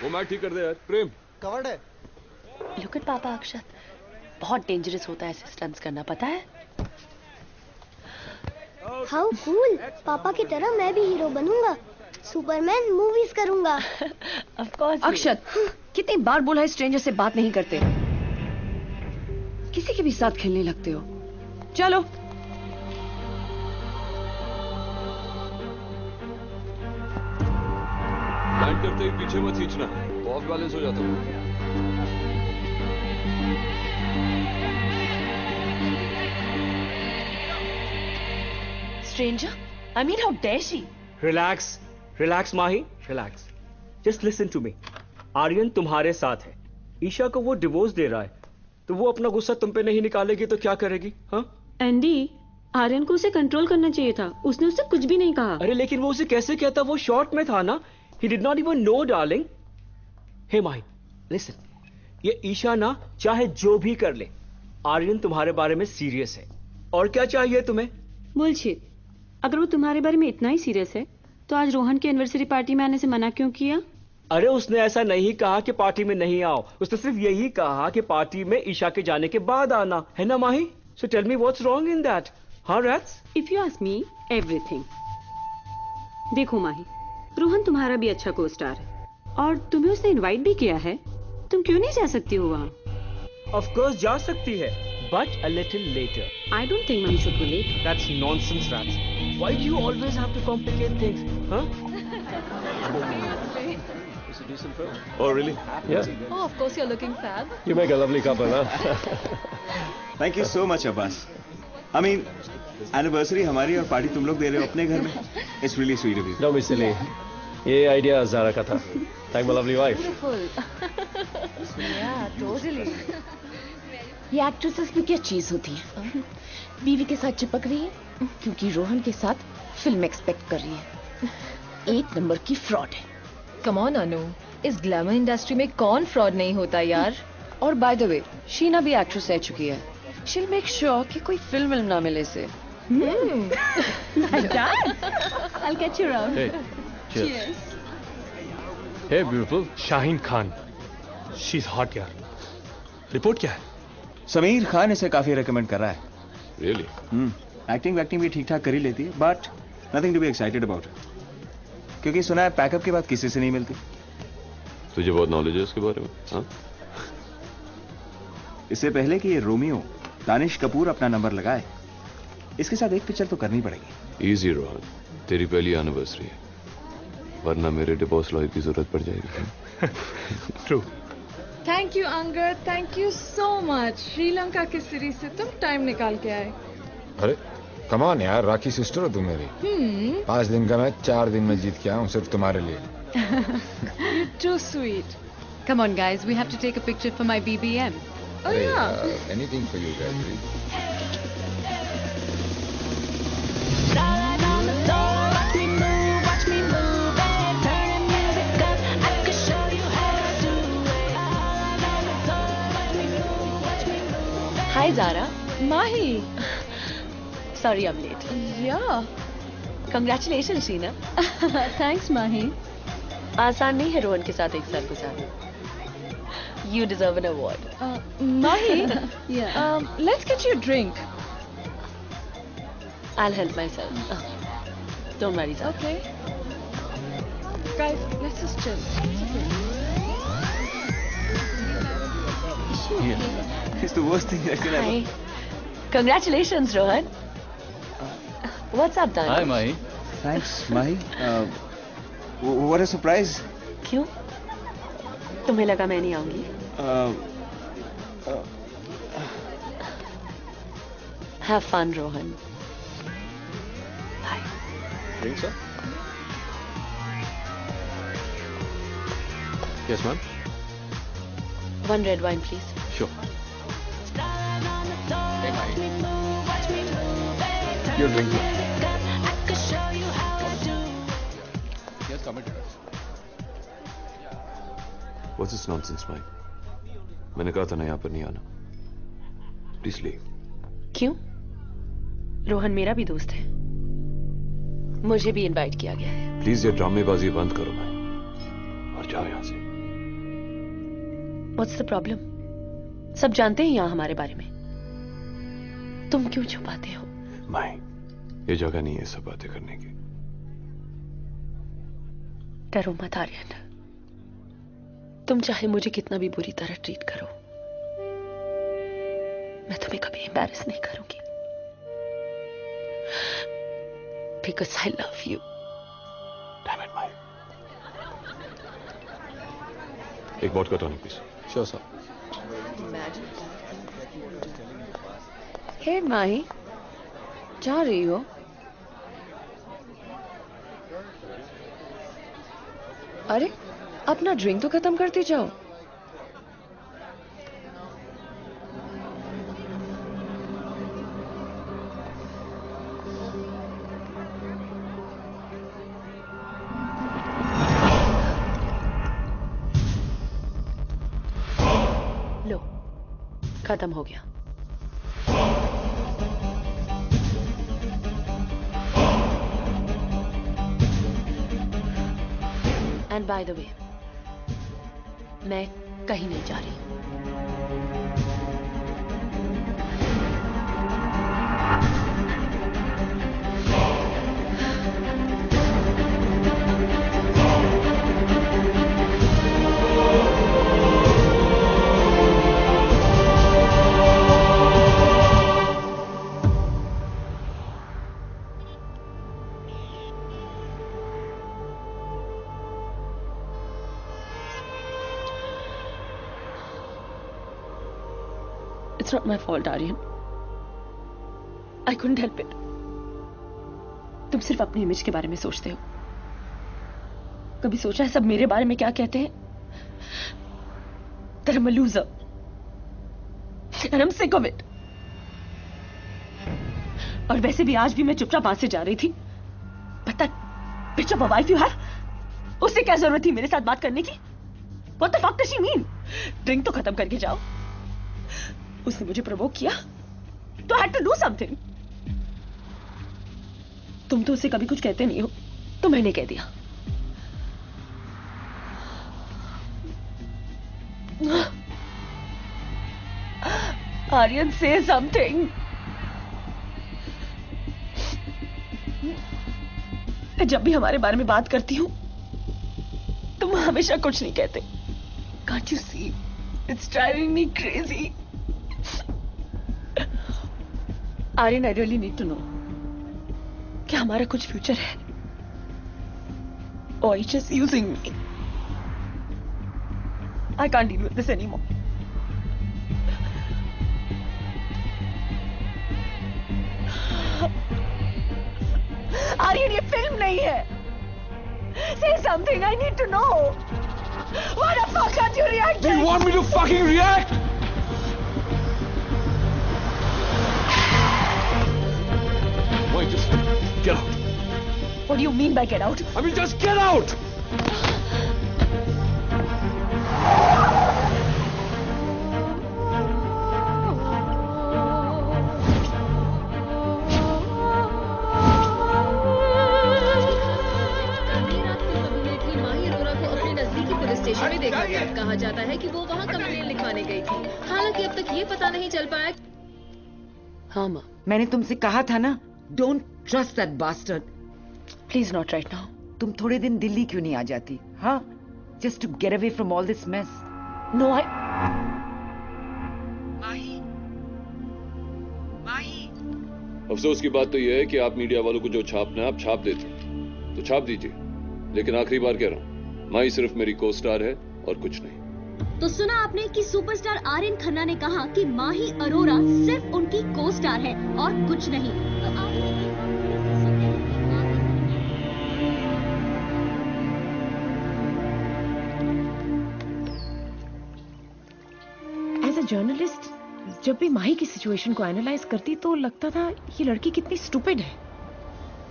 वो मैट ठीक कर दे यार। प्रेम कवर्ड है। लुक एट पापा अक्षत, बहुत डेंजरस होता है ऐसे स्टंट्स करना, पता है? हाउ कूल, पापा की तरह मैं भी हीरो बनूंगा, सुपरमैन मूवीज करूंगा। Of course. अक्षत, कितनी बार बोला है स्ट्रेंजर से बात नहीं करते, किसी के भी साथ खेलने लगते हो। चलो। लैंड करते ही पीछे मत खींचना, ऑफ बैलेंस हो जाता हूँ। Stranger? I mean, how dare she? Relax, relax Mahi, relax. Just listen to me. Aryan तुम्हारे साथ है, ईशा को वो डिवोर्स दे रहा है, तो वो अपना गुस्सा तुम पे नहीं निकालेगी तो क्या करेगी? हाँ? एंडी, आर्यन को उसे कंट्रोल करना चाहिए था, उसने उससे कुछ भी नहीं कहा। अरे लेकिन वो उसे कैसे कहता, वो शॉर्ट में था ना. He did not even know, darling. Hey Mahi, listen. ये ईशा ना चाहे जो भी कर ले, आर्यन तुम्हारे बारे में सीरियस है. और क्या चाहिए तुम्हें? बुलशिट. अगर वो तुम्हारे बारे में इतना ही सीरियस है तो आज रोहन की एनिवर्सरी पार्टी में आने से मना क्यों किया? अरे उसने ऐसा नहीं कहा कि पार्टी में नहीं आओ, उसने सिर्फ यही कहा कि पार्टी में ईशा के जाने के बाद आना है ना Mahi. So tell me what's wrong in that? हाँ rats? If you ask me, everything. देखो माही, रोहन तुम्हारा भी अच्छा को स्टार है और तुम्हें उसने इनवाइट भी किया है, तुम क्यों नहीं जा सकती हो वहाँ? ऑफ कोर्स जा सकती है, but a little later. I don't think Mami should go late. That's nonsense, Rats. Why do you always have to complicate things? Huh? It's a decent film. Oh, really? Yeah. Oh, of course you're looking fab. You make a lovely couple, huh? Thank you so much, Abbas. I mean, anniversary हमारी और party तुम लोग दे रहे हो अपने घर में. It's really sweet of you. Don't be silly. ये आइडिया ज़ारा का था. Thank my lovely wife. Beautiful. Yeah, totally. ये एक्ट्रेसेस भी क्या चीज होती है? बीवी के साथ चिपक रही है क्योंकि रोहन के साथ फिल्म एक्सपेक्ट कर रही है. एक नंबर की फ्रॉड है. Come on अनु, इस ग्लैमर इंडस्ट्री में कौन फ्रॉड नहीं होता यार. और बाय द वे, शीना भी एक्ट्रेस रह चुकी है. शील मेक श्योर कि कोई फिल्म ना मिले से. Like that? I'll get you around. Hey, cheers. Hey, beautiful. Shaheen Khan. She's hot, यार. रिपोर्ट क्या है? समीर खान इसे काफी रेकमेंड कर रहा है. Really? एक्टिंग वैक्टिंग भी ठीक ठाक कर ही लेती है, but nothing to be excited about. क्योंकि सुना है पैकअप के बाद किसी से नहीं मिलती. तुझे बहुत नॉलेज है उसके बारे में, हाँ? इससे पहले कि ये रोमियो दानिश कपूर अपना नंबर लगाए, इसके साथ एक पिक्चर तो करनी पड़ेगी. Easy रोहन, तेरी पहली एनिवर्सरी है, वरना मेरे डिवोर्स लॉयर की जरूरत पड़ जाएगी. True. Thank you Angad, thank you so much. Sri Lanka की सीरीज से तुम टाइम निकाल के आए. अरे कम ऑन यार, राखी सिस्टर हो तुम मेरी. 5 दिन का मैच 4 दिन में जीत के आया हूँ सिर्फ तुम्हारे लिए. You're too sweet. Come on guys, we have to take a picture for my BBM. Oh yeah. Anything for you guys, please. Hi Zara. Mahi. Sorry I'm late. Yeah. Congratulations Sheena. Thanks Mahi. आसान नहीं है रोहन के साथ एक साथ गुजारना. You deserve an award. Mahi. Yeah. Let's get you a drink. I'll help myself. Don't worry Zara. Okay. Guys, let's just chill. Yeah. It's the worst thing that can happen. Hi. Congratulations Rohan. What's up Danish? Hi Mahi. Thanks, Mahi. What a surprise. क्यों? तुम्हें लगा मैं नहीं आऊंगी? Have fun Rohan. Bye. Drink, sir? Yes, ma'am. One red wine please. Sure. Hey, Mahi. Your drink. Yes, come it. What's this nonsense, Mike? मैंने कहा था ना यहाँ पर नहीं आना. Please leave. क्यों? रोहन मेरा भी दोस्त है. मुझे भी इनवाइट किया गया है. Please ये ड्रामेबाजी बंद करो भाई और जाओ यहाँ से. What's the problem? सब जानते हैं यहाँ हमारे बारे में। तुम क्यों छुपाते हो? माही, ये जगह नहीं है सब बातें करने की। डरो मत आर्यन। तुम चाहे मुझे कितना भी बुरी तरह ट्रीट करो, मैं तुम्हें कभी एम्बैरेस नहीं करूंगी। Because I love you. Damn it, Mahi. एक vodka tonic please. Sure sir. Hey Mahi, जा रही हो? अरे अपना ड्रिंक तो खत्म करती जाओ। लो, खत्म हो गया। एंड बाय द वे, मैं कहीं नहीं जा रही। It's not my fault, Aryan. I couldn't help it. तुम सिर्फ अपनी इमेज के बारे में सोचते हो। कभी सोचा है सब मेरे बारे में क्या कहते हैं? That I'm a loser. And I'm sick of it. और वैसे भी आज भी मैं चुपचाप वहां से जा रही थी। But that bitch of a wife you have, उससे क्या जरूरत थी मेरे साथ बात करने की? What the fuck does she mean? Drink तो खत्म करके जाओ। उसने मुझे प्रोवोक किया तो I had to do something. तुम तो उसे कभी कुछ कहते नहीं हो, तो मैंने कह दिया। Aryan, say something. जब भी हमारे बारे में बात करती हूं तुम हमेशा कुछ नहीं कहते। Can't you see? It's driving me crazy. Aryan, I really need to know, क्या हमारा कुछ फ्यूचर है? Or are you just using me? I can't deal with this anymore. Aryan, ये फिल्म नहीं है। Say something, I need to know. Why the fuck can't you react? Do you want me to fucking react? Wait, just get out. What do you mean by get out? I mean, just get out! Station में देखा गया। कहा जाता है कि वो वहाँ complain लिखवाने गई थी। हालांकि अब तक ये पता नहीं चल पाया। हाँ माँ, मैंने तुमसे कहा था ना, don't trust that bastard. Please not right now. तुम थोड़े दिन दिल्ली क्यों नहीं आ जाती? हाँ, just to get away from all this mess. No, I अफसोस की बात तो यह है कि आप मीडिया वालों को जो छापना है आप छाप देते, तो छाप दीजिए, लेकिन आखिरी बार कह रहा हूं, माही सिर्फ मेरी को स्टार है और कुछ नहीं। तो सुना आपने कि सुपरस्टार आर्यन खन्ना ने कहा कि माही अरोरा सिर्फ उनकी को स्टार है और कुछ नहीं। एज अ जर्नलिस्ट जब भी माही की सिचुएशन को एनालाइज करती तो लगता था ये लड़की कितनी स्टूपिड है,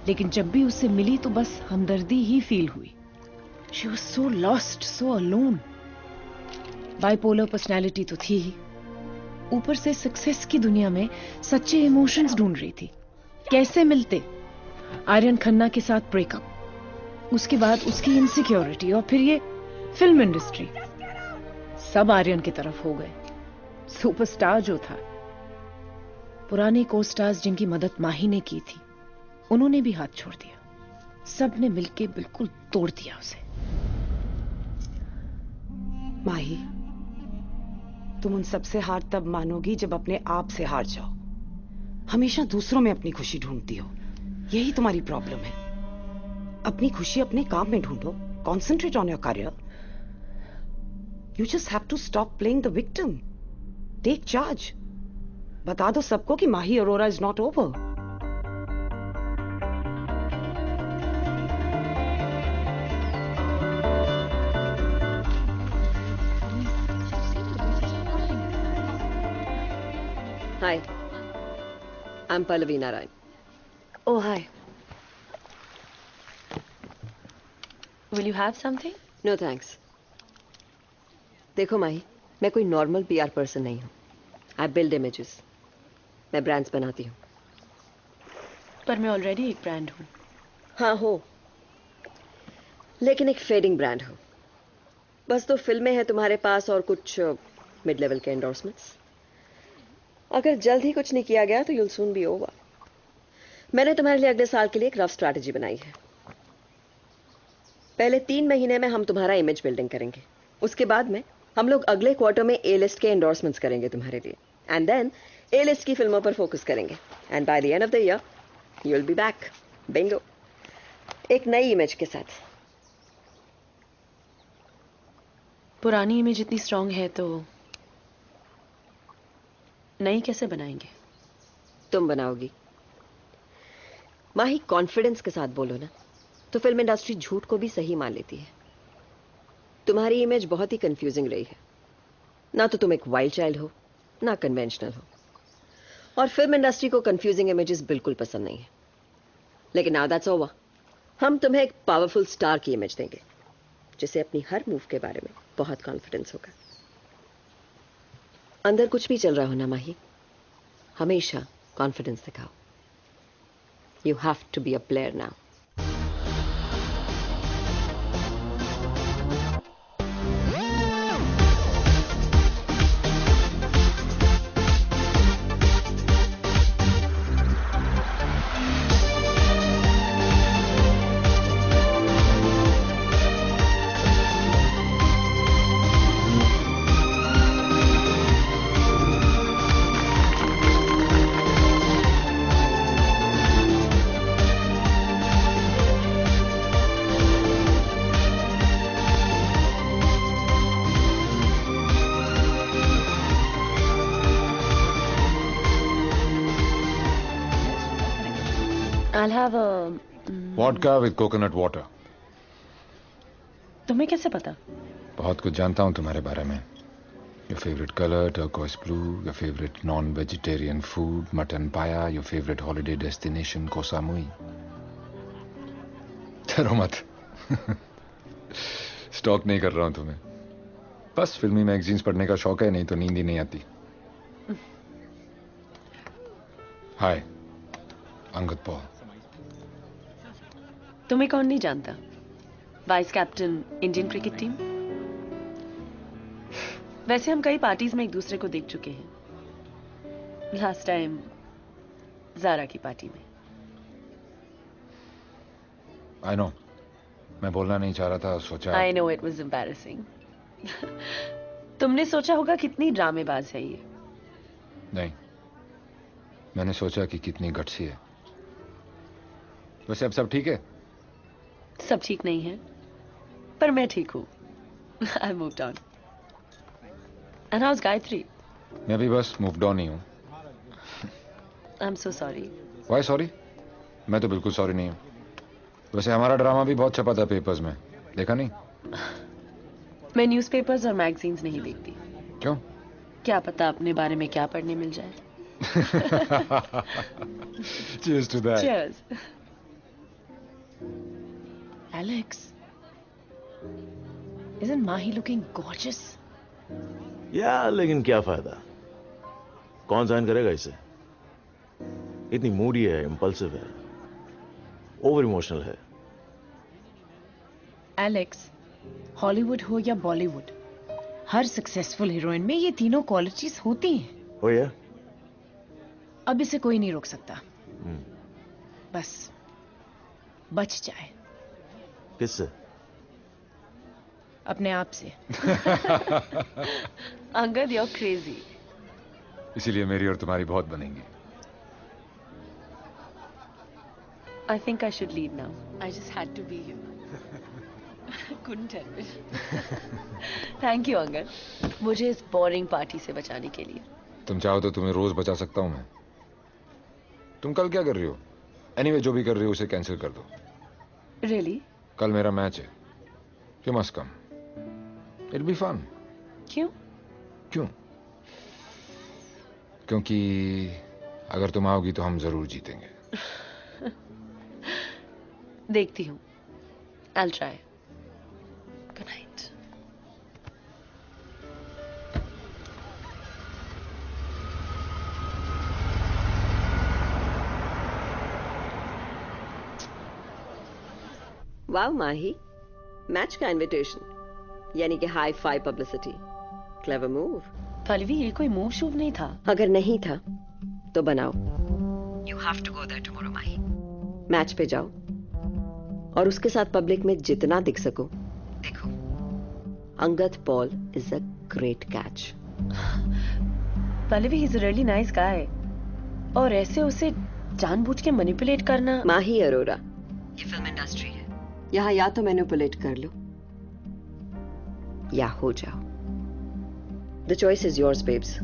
लेकिन जब भी उससे मिली तो बस हमदर्दी ही फील हुई। She was so lost, so alone. Bipolar personality तो थी ही, ऊपर से सक्सेस की दुनिया में सच्चे इमोशंस ढूंढ रही थी। कैसे मिलते? आर्यन खन्ना के साथ ब्रेकअप, उसके बाद उसकी इनसिक्योरिटी और फिर ये फिल्म इंडस्ट्री। सब आर्यन की तरफ हो गए। सुपरस्टार जो था, पुराने को स्टार्स जिनकी मदद माही ने की थी, उन्होंने भी हाथ छोड़ दिया। सबने मिलके बिल्कुल तोड़ दिया उसे। माही, तुम उन सबसे हार तब मानोगी जब अपने आप से हार जाओ। हमेशा दूसरों में अपनी खुशी ढूंढती हो, यही तुम्हारी प्रॉब्लम है। अपनी खुशी अपने काम में ढूंढो। Concentrate on your career. You just have to stop playing the victim. Take charge. बता दो सबको कि Mahi Arora is not over. Hi, I'm Pallavi Narayan. Oh, hi. Will you have something? No thanks. देखो माही, मैं कोई नॉर्मल PR पर्सन नहीं हूँ। I build images. मैं ब्रांड्स बनाती हूँ। पर मैं ऑलरेडी एक ब्रांड हूँ। हाँ हो, लेकिन एक फेडिंग ब्रांड हो। बस तो फिल्में हैं तुम्हारे पास और कुछ मिड लेवल के एंडोर्समेंट्स। अगर जल्द ही कुछ नहीं किया गया तो you'll soon be over. मैंने तुम्हारे लिए अगले साल के लिए एक रफ स्ट्रैटेजी बनाई है। पहले 3 महीने में हम तुम्हारा इमेज बिल्डिंग करेंगे। उसके बाद में हम लोग अगले क्वार्टर में A लिस्ट के एंडोर्समेंट्स करेंगे तुम्हारे लिए, एंड देन A लिस्ट की फिल्मों पर फोकस करेंगे, and by the end of the year you'll be back. Bingo. एक नई इमेज के साथ। पुरानी इमेज इतनी स्ट्रांग है तो नई कैसे बनाएंगे? तुम बनाओगी। माही, कॉन्फिडेंस के साथ बोलो ना, तो फिल्म इंडस्ट्री झूठ को भी सही मान लेती है। तुम्हारी इमेज बहुत ही कंफ्यूजिंग रही है। ना तो तुम एक वाइल्ड चाइल्ड हो, ना कन्वेंशनल हो, और फिल्म इंडस्ट्री को कंफ्यूजिंग इमेजेस बिल्कुल पसंद नहीं है। लेकिन नाउ दैट्स ओवर। हम तुम्हें एक पावरफुल स्टार की इमेज देंगे, जिसे अपनी हर मूव के बारे में बहुत कॉन्फिडेंस होगा। अंदर कुछ भी चल रहा हो ना माही, हमेशा कॉन्फिडेंस दिखाओ। You have to be a player now. I'll have a Vodka with coconut water. तुम्हें कैसे पता? बहुत कुछ जानता हूँ तुम्हारे बारे में। Your favorite color, turquoise blue. Your favorite non-vegetarian food, mutton paya. Your favorite holiday destination, Koh Samui. डरो मत। स्टॉक नहीं कर रहा हूँ तुम्हें। बस फिल्मी मैगजीन्स पढ़ने का शौक है, नहीं तो नींद ही नहीं आती। हाय, अंगद पॉल। तुम्हें कौन नहीं जानता? Vice captain Indian cricket team. वैसे हम कई पार्टीज में एक दूसरे को देख चुके हैं। लास्ट टाइम ज़ारा की पार्टी में। आई नो, मैं बोलना नहीं चाह रहा था, सोचा। I know it was embarrassing. तुमने सोचा होगा कितनी ड्रामेबाज है ये। नहीं, मैंने सोचा कि कितनी गट्सी है। वैसे अब सब ठीक है? सब ठीक नहीं है, पर मैं ठीक हूँ। I moved on. And how is Gayatri? मैं भी बस मूव्ड ऑन ही हूँ। आई am so sorry. Why sorry? मैं तो बिल्कुल सॉरी नहीं हूँ। वैसे हमारा ड्रामा भी बहुत छपा था पेपर्स में, देखा नहीं? मैं न्यूज़पेपर्स और मैगजीन्स नहीं देखती। क्यों? क्या पता अपने बारे में क्या पढ़ने मिल जाए। Cheers to that. Cheers. Alex, isn't Mahi looking gorgeous? यार लेकिन क्या फायदा, कौन साइन करेगा इसे? इतनी मूडी है, इंपल्सिव है, ओवर इमोशनल है। एलेक्स, हॉलीवुड हो या बॉलीवुड, हर सक्सेसफुल हीरोइन में ये तीनों क्वालिटीज होती हैं। ओ या? अब इसे कोई नहीं रोक सकता। बस बच जाए। किससे? अपने आप से। Angad, you're crazy. इसीलिए मेरी और तुम्हारी बहुत बनेंगी। I think I should leave now. I just had to be here. Couldn't help it. Thank you, Angad, मुझे इस बोरिंग पार्टी से बचाने के लिए। तुम चाहो तो तुम्हें रोज बचा सकता हूं मैं। तुम कल क्या कर रही हो? एनीवे, जो भी कर रही हो उसे कैंसिल कर दो। Really? कल मेरा मैच है। You must come. It'll be fun. क्यों? क्यों? क्योंकि अगर तुम आओगी तो हम जरूर जीतेंगे। देखती हूँ। I'll try. Good night. वाह माही, मैच का इनविटेशन, यानी कि hi fi publicity. Clever move. Pallavi, ये कोई मूव शूव नहीं था। अगर नहीं था तो बनाओ। You have to go there tomorrow Mahi. Match पे जाओ और उसके साथ पब्लिक में जितना दिख सको देखो। Angad Paul is a great catch. Pallavi, he is a really nice guy, और ऐसे उसे जानबूझ के मैनिपुलेट करना। माही अरोरा, ये फिल्म इंडस्ट्री है, यहां या तो मैनिपुलेट कर लो या हो जाओ। The choice is yours babes.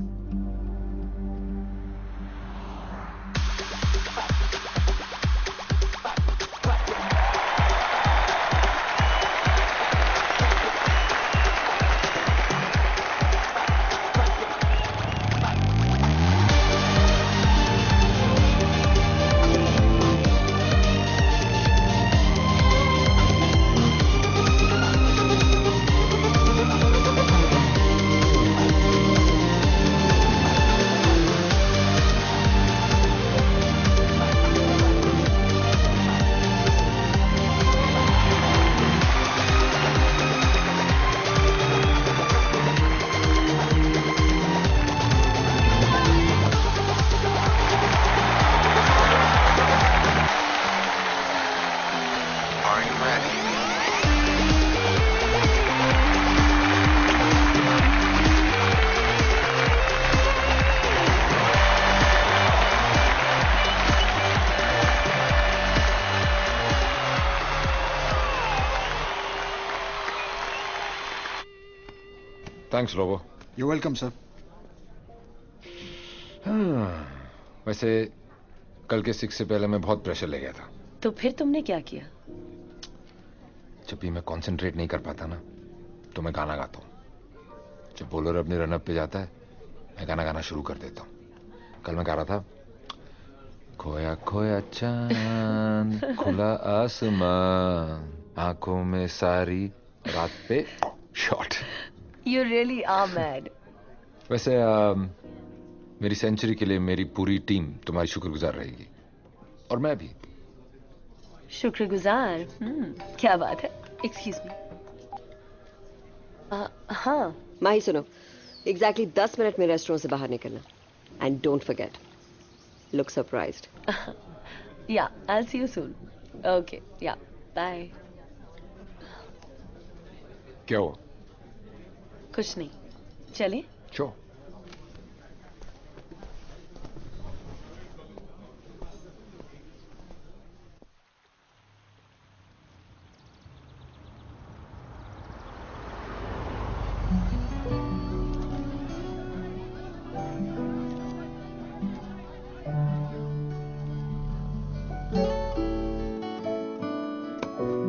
Thanks लोगो। You welcome sir. वैसे कल के 6 से पहले मैं बहुत प्रेशर ले गया था। तो फिर तुमने क्या किया? जब भी मैं कंसंट्रेट नहीं कर पाता ना तो मैं गाना गाता हूँ। जब बॉलर अपने रनअप पे जाता है मैं गाना गाना शुरू कर देता हूँ। कल मैं गा रहा था, खोया खोया चांद खुला आसमान आंखों में सारी रात पे shot. You really are mad. वैसे मेरी सेंचुरी के लिए मेरी पूरी टीम तुम्हारी शुक्रगुजार रहेगी, और मैं भी। शुक्रगुजार? क्या बात है। Excuse me. हाँ माही, सुनो, एग्जैक्टली 10 मिनट में रेस्टोरेंट से बाहर निकलना, and don't forget, look surprised. या, I'll see you soon. Okay, yeah, bye. क्या हुआ? कुछ नहीं, चले? Sure.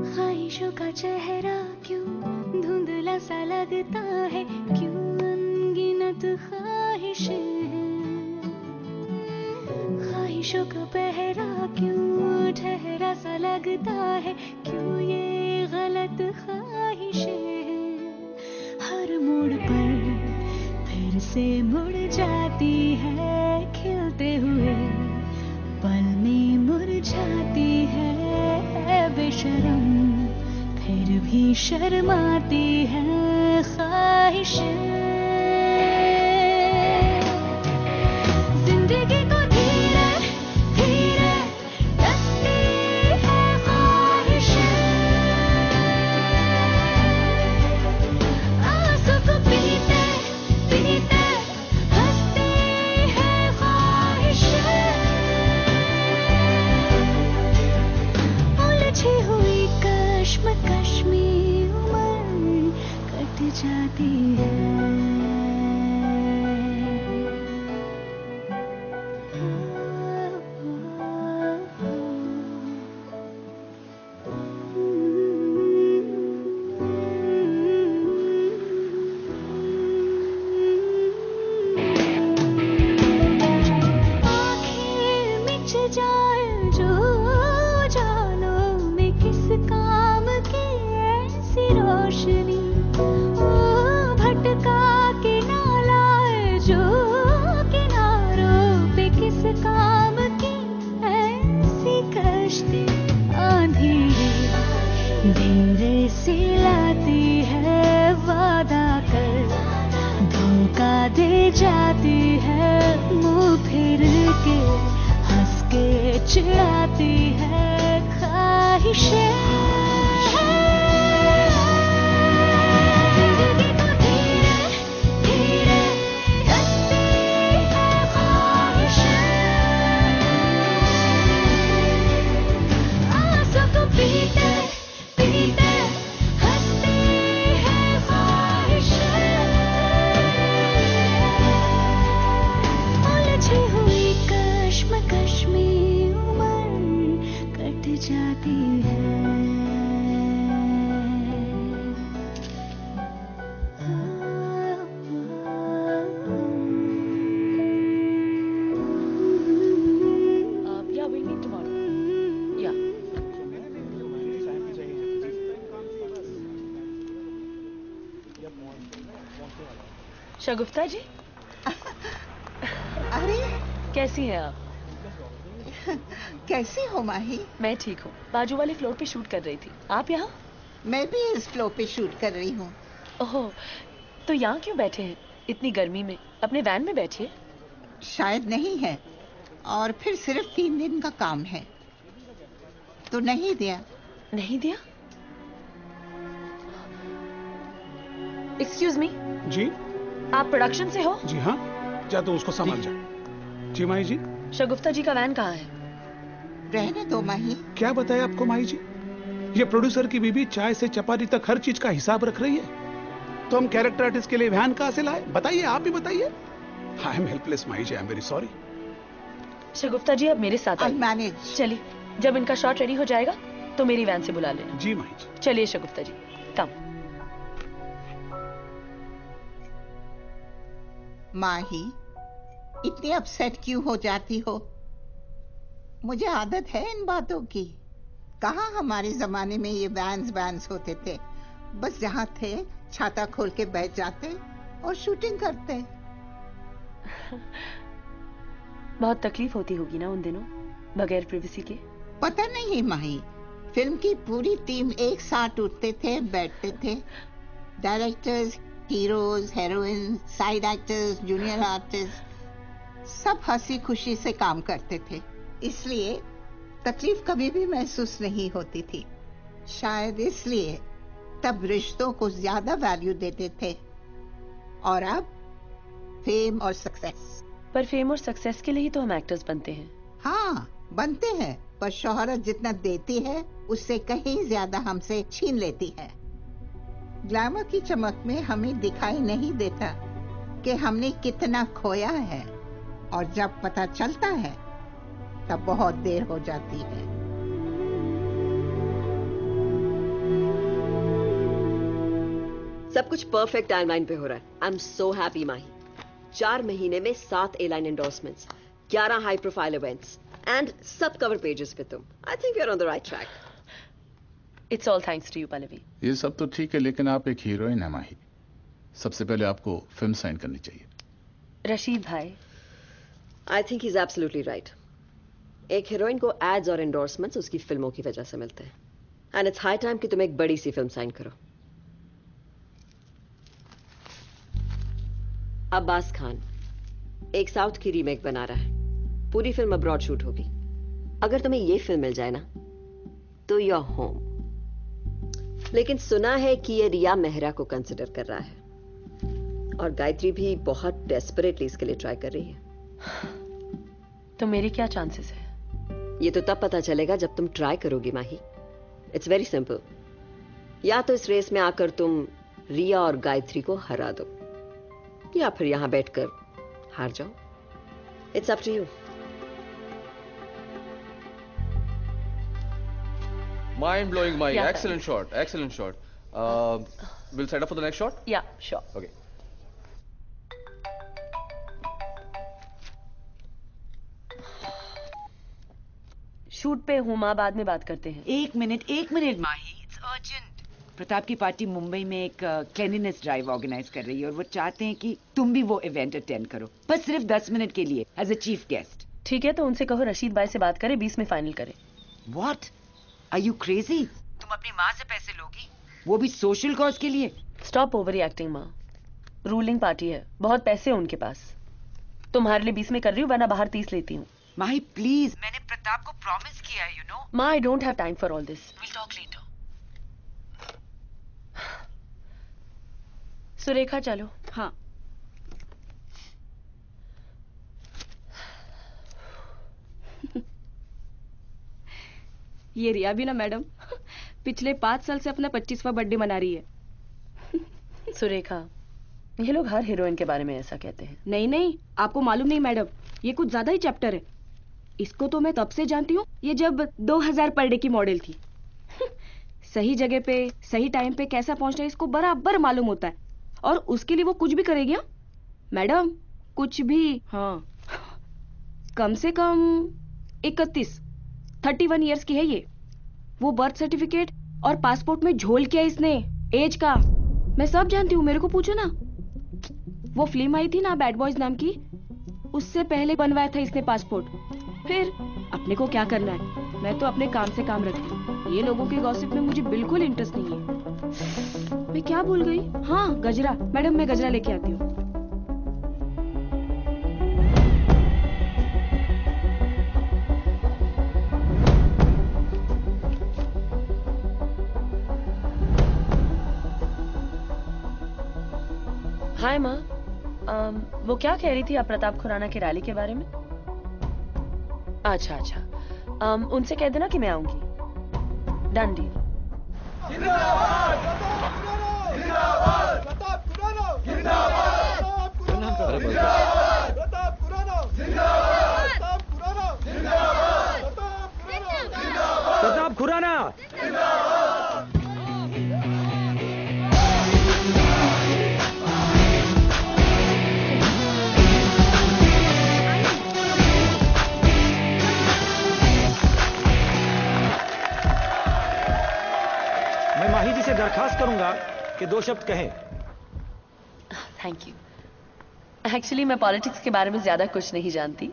ख्वाहिशों का चेहरा क्यों धुंधला सा लगता है, क्यों अनगिनत ख्वाहिशें हैं। ख्वाहिशों का पहरा क्यों ठहरा सा लगता है, क्यों ये गलत ख्वाहिशें हैं। हर मोड़ पर फिर से मुड़ जाती है, खिलते हुए पल में मुरझाती है। बेशरम फिर भी शर्माती है, ख्वाहिशें जिंदगी को धीरे धीरे डसती है ख्वाहिशें आंसू को पीते पीते हंसती है ख्वाहिशें उलझी हुई कश्मकश में उम्र कट जाती है आँखें मिच जाए जो जानो में किस काम की ऐसी रोशनी ओ भटका के ना लाए जो किनारों पे किस काम की ऐसी कश्ती आंधी धीरे से लाती है वादा कर धोखा दे जाती है मुंह फिर के हंस के चिढ़ाती है ख्वाहिशें जिंदगी को धीरे धीरे डसती है ख्वाहिशें आंसू को पीते पीते हंसती है ख्वाहिशें उलझी हुई कश्मकश में उम्र कट जाती है Yeah, we'll meet tomorrow. Yeah. शगुफ्ता जी अरे कैसी हैं आप? कैसी हो माही? मैं ठीक हूँ। बाजू वाले फ्लोर पे शूट कर रही थी। आप यहाँ? मैं भी इस फ्लोर पे शूट कर रही हूँ। ओह, तो यहाँ क्यों बैठे हैं? इतनी गर्मी में अपने वैन में बैठिए। शायद नहीं है और फिर सिर्फ 3 दिन का काम है तो नहीं दिया। नहीं दिया? Excuse me. जी आप प्रोडक्शन से हो? जी हाँ, जा तो उसको संभाल जा। जी माही जी। शगुफ्ता जी का वैन कहाँ है? रहने दो माही। क्या बताया आपको माही जी? ये प्रोड्यूसर की बीबी चाय से चपाती तक हर चीज का हिसाब रख रही है, तो हम कैरेक्टर आर्टिस्ट के लिए वैन कहाँ से लाए? बताइए, आप ही बताइए। I am helpless Mahi ji, I am very sorry. Shagufta ji अब मेरे साथ आइए। चलिए, जब इनका शॉट रेडी हो जाएगा तो मेरी वैन से बुला लेना। जी माही जी। चलिए शगुफ्ता जी, कम। माही, इतनी अपसेट क्यों हो जाती हो? मुझे आदत है इन बातों की। कहाँ हमारे जमाने में ये वैन्स होते थे। बस जहाँ थे छाता खोल के बैठ जाते और शूटिंग करते। बहुत तकलीफ होती होगी ना उन दिनों बगैर प्राइवेसी के? पता नहीं माही, फिल्म की पूरी टीम एक साथ उठते थे, बैठते थे। Directors, heroes, heroine, side actors, junior artist सब हंसी खुशी से काम करते थे, इसलिए तकलीफ कभी भी महसूस नहीं होती थी। शायद इसलिए तब रिश्तों को ज्यादा वैल्यू देते थे। और अब फेम और सक्सेस। पर फेम और सक्सेस के लिए ही तो हम एक्टर्स बनते हैं। हाँ बनते हैं, पर शोहरत जितना देती है उससे कहीं ज्यादा हमसे छीन लेती है। ग्लैमर की चमक में हमें दिखाई नहीं देता कि हमने कितना खोया है, और जब पता चलता है तब बहुत देर हो जाती है। सब कुछ परफेक्ट टाइमलाइन पे हो रहा है। आई एम सो हैप्पी माही। 4 महीने में 7 A-line endorsements, 11 high profile events and सब कवर पेजेस पे तुम। I think we are on the right track. It's all thanks to you Pallavi. ये सब तो ठीक है, लेकिन आप एक हीरोइन है माही। सबसे पहले आपको फिल्म साइन करनी चाहिए। रशीद भाई, I think he is absolutely right. एक हीरोइन को एड्स और एंडोर्समेंट्स उसकी फिल्मों की वजह से मिलते हैं, एंड इट्स हाई टाइम कि तुम एक बड़ी सी फिल्म साइन करो। अब्बास खान एक साउथ की रीमेक बना रहा है। पूरी फिल्म अब्रॉड शूट होगी। अगर तुम्हें ये फिल्म मिल जाए ना तो यू आर होम। लेकिन सुना है कि ये रिया मेहरा को कंसिडर कर रहा है और गायत्री भी बहुत डेस्परेटली इसके लिए ट्राई कर रही है। तो मेरी क्या चांसेस है? ये तो तब पता चलेगा जब तुम ट्राई करोगी माही। It's very simple. या तो इस रेस में आकर तुम रिया और गायत्री को हरा दो या फिर यहां बैठकर हार जाओ। It's up to you. Mind blowing, Mahi. Yeah, Excellent shot. Excellent shot. We'll set up for the next shot. Yeah, sure. Okay. Shoot पे हूँ माँ, बाद में बात करते हैं। एक minute Mahi, it's urgent. Pratap की पार्टी मुंबई में एक क्लीनिनेस ड्राइव ऑर्गेनाइज कर रही है और वो चाहते हैं कि तुम भी वो इवेंट अटेंड करो, बस सिर्फ 10 मिनट के लिए एज अ चीफ गेस्ट। ठीक है, तो उनसे कहो रशीद भाई से बात करें, 20 में फाइनल करें। व्हाट? Are you crazy? तुम अपनी माँ से पैसे लोगी, वो भी सोशल कॉज के लिए? स्टॉप ओवर एक्टिंग माँ। रूलिंग पार्टी है, बहुत पैसे हैं उनके पास। तुम्हारे लिए 20 में कर रही हूँ, वरना बाहर 30 लेती हूँ। माही प्लीज, मैंने प्रताप को प्रॉमिस किया है, यू नो। माँ, I don't have time for all this. Will talk later. Surekha चलो। हाँ। ये रिया भी ना मैडम पिछले 5 साल से अपना 25वां बर्थडे मना रही है। सुरेखा, ये लोग हर हीरोइन के बारे में ऐसा कहते हैं। नहीं नहीं, आपको मालूम नहीं मैडम, ये कुछ ज्यादा ही चैप्टर है। इसको तो मैं तब से जानती हूँ, ये जब 2000 पर डे की मॉडल थी। सही जगह पे सही टाइम पे कैसा पहुंचना है इसको बराबर मालूम होता है, और उसके लिए वो कुछ भी करेगी। हाँ मैडम, कुछ भी। हाँ, कम से कम 31 इयर्स की है ये। वो बर्थ सर्टिफिकेट और पासपोर्ट में झोल किया इसने एज का। मैं सब जानती हूँ, मेरे को पूछो ना। वो फिल्म आई थी ना बैड बॉयज नाम की, उससे पहले बनवाया था इसने पासपोर्ट। फिर अपने को क्या करना है, मैं तो अपने काम से काम रखती हूँ। ये लोगों के गॉसिप में मुझे बिल्कुल इंटरेस्ट नहीं है। मैं क्या भूल गई? हाँ, गजरा। मैडम, मैं गजरा लेके आती हूँ। हाय माँ, वो क्या कह रही थी आप प्रताप खुराना की रैली के बारे में? अच्छा, उनसे कह देना कि मैं आऊंगी। Done deal. प्रताप खुराना। मैं माही जी से दरखास्त करूंगा कि 2 शब्द कहें। Thank you. एक्चुअली मैं पॉलिटिक्स के बारे में ज्यादा कुछ नहीं जानती,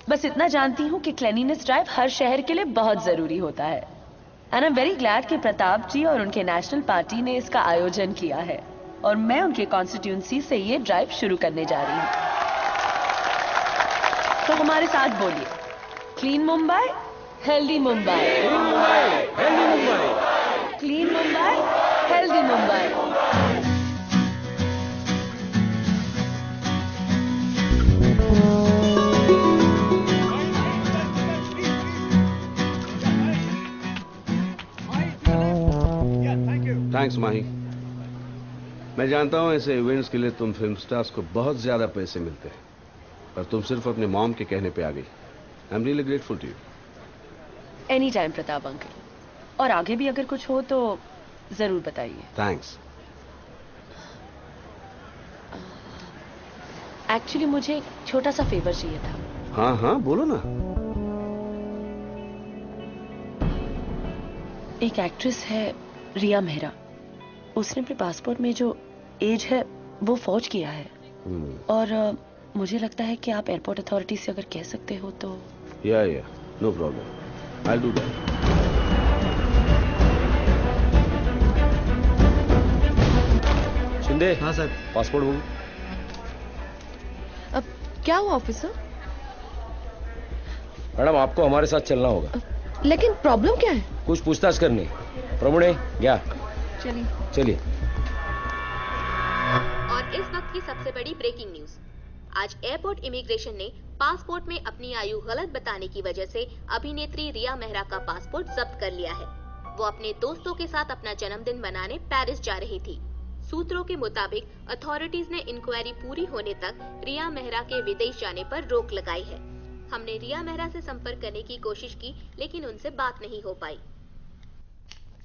बस इतना जानती हूँ कि क्लीनिनेस ड्राइव हर शहर के लिए बहुत जरूरी होता है। And I am very glad कि प्रताप जी और उनके नेशनल पार्टी ने इसका आयोजन किया है, और मैं उनके कॉन्स्टिट्यूंसी से ये ड्राइव शुरू करने जा रही हूँ। तो हमारे साथ बोलिए, clean Mumbai, healthy Mumbai. Clean Mumbai, healthy Mumbai. Thanks Mahi. मैं जानता हूं ऐसे इवेंट्स के लिए तुम फिल्म स्टार्स को बहुत ज्यादा पैसे मिलते हैं, पर तुम सिर्फ अपने मॉम के कहने पे आ गई। I am really grateful to you. Any time Pratap uncle, और आगे भी अगर कुछ हो तो जरूर बताइए। थैंक्स। एक्चुअली मुझे एक छोटा सा फेवर चाहिए था। हाँ हाँ, बोलो ना। एक एक्ट्रेस है रिया मेहरा, उसने अपने पासपोर्ट में जो एज है वो फौज किया है, और मुझे लगता है कि आप एयरपोर्ट अथॉरिटी से अगर कह सकते हो तो। या no problem, I will do that. Shinde. हाँ सर। Passport book. क्या हुआ ऑफिसर? मैडम आपको हमारे साथ चलना होगा। लेकिन प्रॉब्लम क्या है? कुछ पूछताछ करनी। प्रमुणे क्या? चलिए चलिए। और इस वक्त की सबसे बड़ी ब्रेकिंग न्यूज। आज एयरपोर्ट इमिग्रेशन ने पासपोर्ट में अपनी आयु गलत बताने की वजह से अभिनेत्री रिया मेहरा का पासपोर्ट जब्त कर लिया है। वो अपने दोस्तों के साथ अपना जन्मदिन मनाने पेरिस जा रही थी। सूत्रों के मुताबिक अथॉरिटीज ने इंक्वायरी पूरी होने तक रिया मेहरा के विदेश जाने पर रोक लगाई है। हमने रिया मेहरा से संपर्क करने की कोशिश की, लेकिन उनसे बात नहीं हो पाई।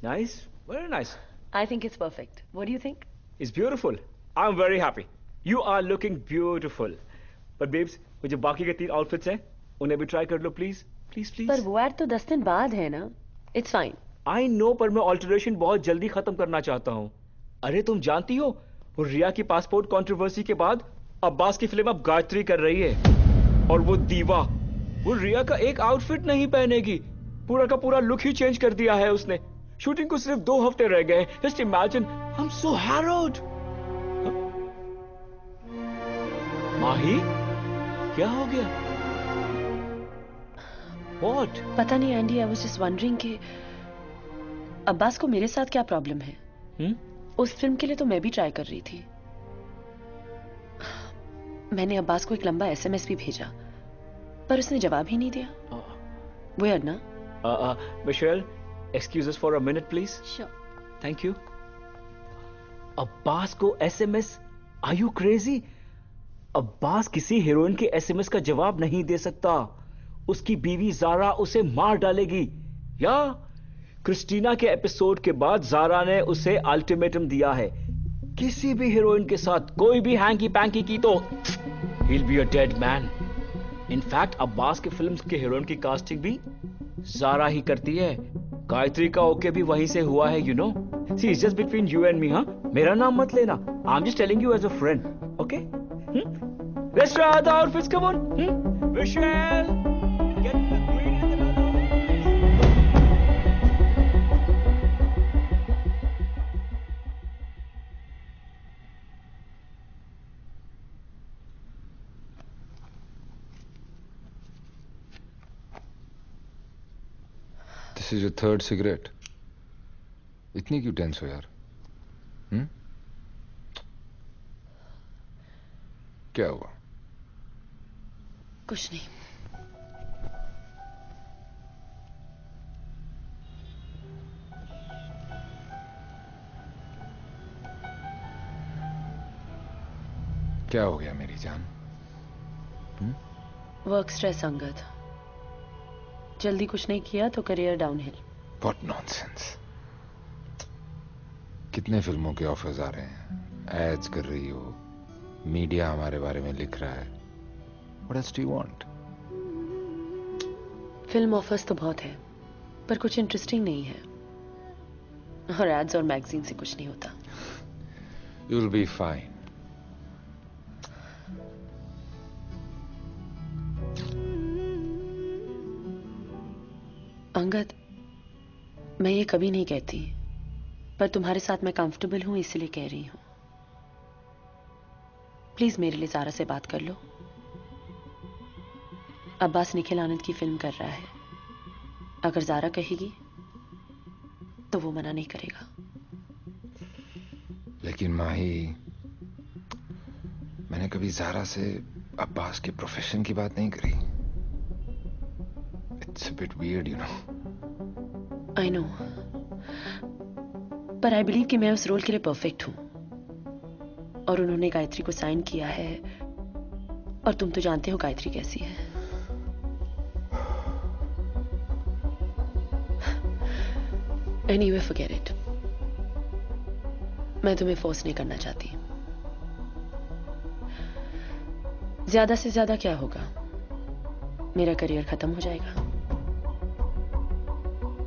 Nice, very nice. I think it's perfect. What do you think? It's beautiful. I'm very happy. You are looking beautiful. But babes, वो जो बाकी के 3 आउटफिट्स हैं, उन्हें भी ट्राई कर लो प्लीज, प्लीज प्लीज। पर वो ऐड तो 10 दिन बाद है ना। It's fine. I know, पर मैं ऑल्टरेशन बहुत जल्दी खत्म करना चाहता हूँ। अरे तुम जानती हो, वो रिया की पासपोर्ट कंट्रोवर्सी के बाद अब्बास की फिल्म अब गायत्री कर रही है। और वो दीवा, वो रिया का एक आउटफिट नहीं पहनेगी, पूरा का पूरा लुक ही चेंज कर दिया है उसने। शूटिंग को सिर्फ 2 हफ्ते रह गए। Just imagine, I am so harrowed. Mahi, क्या हो गया? What? पता नहीं Andy, I was just wondering कि अब्बास को मेरे साथ क्या प्रॉब्लम है। उस फिल्म के लिए तो मैं भी ट्राई कर रही थी। मैंने अब्बास को एक लंबा एसएमएस भी भेजा, पर उसने जवाब ही नहीं दिया। Weird ना? Michelle, excuse us for a minute please. Sure. Thank you. Abbas को SMS? Are you crazy? Abbas किसी हीरोइन के एसएमएस का जवाब नहीं दे सकता। उसकी बीवी जारा उसे मार डालेगी। या क्रिस्टीना के एपिसोड के बाद जारा ने उसे अल्टीमेटम दिया है, किसी भी हीरोइन के साथ कोई भी हैंकी पैंकी की तो he'll be a dead man. In fact Abbas के फिल्म्स के हीरोइन की कास्टिंग भी जारा ही करती है। गायत्री का ओके भी वहीं से हुआ है, you know. See, it's just between you and me, हाँ? मेरा नाम मत लेना। I'm just telling you as a friend, okay? Let's try the outfits, come on. Michelle, get the green and the This is your 3rd cigarette. इतनी क्यों tense हो यार? क्या हुआ? कुछ नहीं। क्या हो गया मेरी जान? Work stress Angad. जल्दी कुछ नहीं किया तो करियर डाउनहिल। What nonsense. कितने फिल्मों के ऑफर्स आ रहे हैं, एड्स कर रही हो, मीडिया हमारे बारे में लिख रहा है। What else do you want? Film offers तो बहुत है, पर कुछ इंटरेस्टिंग नहीं है। और एड्स और मैगजीन से कुछ नहीं होता। You'll be fine. अंगद, मैं ये कभी नहीं कहती, पर तुम्हारे साथ मैं कंफर्टेबल हूं इसलिए कह रही हूं। प्लीज मेरे लिए जारा से बात कर लो। अब्बास निखिल आनंद की फिल्म कर रहा है। अगर जारा कहेगी तो वो मना नहीं करेगा। लेकिन माही, मैंने कभी जारा से अब्बास के प्रोफेशन की बात नहीं करी। It's a bit weird, you know. I know. पर आई बिलीव कि मैं उस रोल के लिए परफेक्ट हूं। और उन्होंने गायत्री को साइन किया है, और तुम तो जानते हो गायत्री कैसी है। Anyway, forget it. मैं तुम्हें फोर्स नहीं करना चाहती। ज्यादा से ज्यादा क्या होगा, मेरा करियर खत्म हो जाएगा,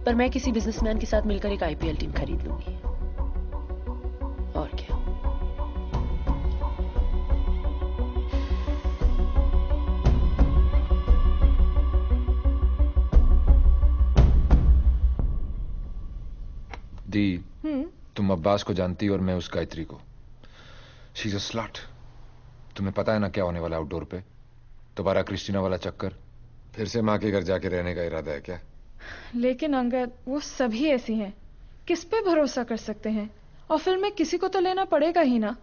पर मैं किसी बिजनेसमैन के साथ मिलकर एक आईपीएल टीम खरीद लूंगी। और क्या। दी, तुम अब्बास को जानती हो और मैं उस गायत्री को। She is a slut. तुम्हें पता है ना क्या होने वाला आउटडोर पे? दोबारा क्रिस्टीना वाला चक्कर? फिर से माँ के घर जाके रहने का इरादा है क्या? लेकिन अंगद, वो सभी ऐसी हैं, किस पे भरोसा कर सकते हैं? और फिर में किसी को तो लेना पड़ेगा ही ना।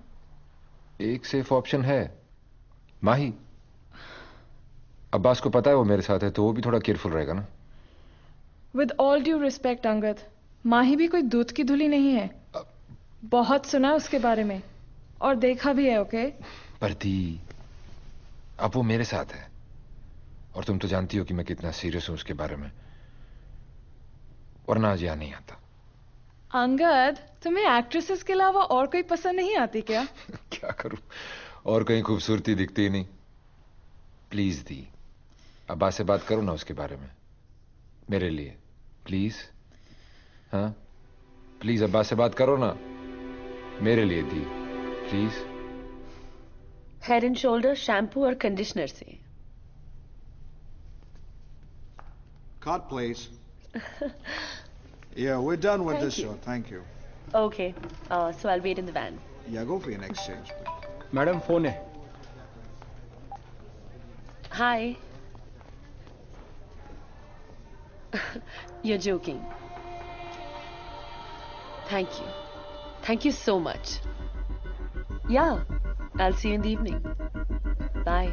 एक सेफ ऑप्शन है, माही। अब्बास को पता है वो मेरे साथ है, तो वो भी थोड़ा केयरफुल रहेगा ना। With all due respect Angad, Mahi भी कोई दूध की धुली नहीं है। बहुत सुना है उसके बारे में और देखा भी है। ओके पर दी, अब वो मेरे साथ है और तुम तो जानती हो कि मैं कितना सीरियस हूं उसके बारे में, वरना आज यहाँ नहीं आता। अंगद, तुम्हें एक्ट्रेसेस के अलावा और कोई पसंद नहीं आती क्या? क्या करूं, और कहीं खूबसूरती दिखती ही नहीं। प्लीज दी, अब्बास से बात करो ना उसके बारे में, मेरे लिए प्लीज। हाँ प्लीज, अब्बास से बात करो ना मेरे लिए दी, please. Head and Shoulders shampoo और कंडीशनर से। Cut, please. Yeah, we're done with Thank this you. show. Thank you. Okay, so I'll wait in the van. Yeah, go for your next change, please. Madam phone है। Hi. You're joking. Thank you. Thank you so much. Yeah, I'll see you in the evening. Bye.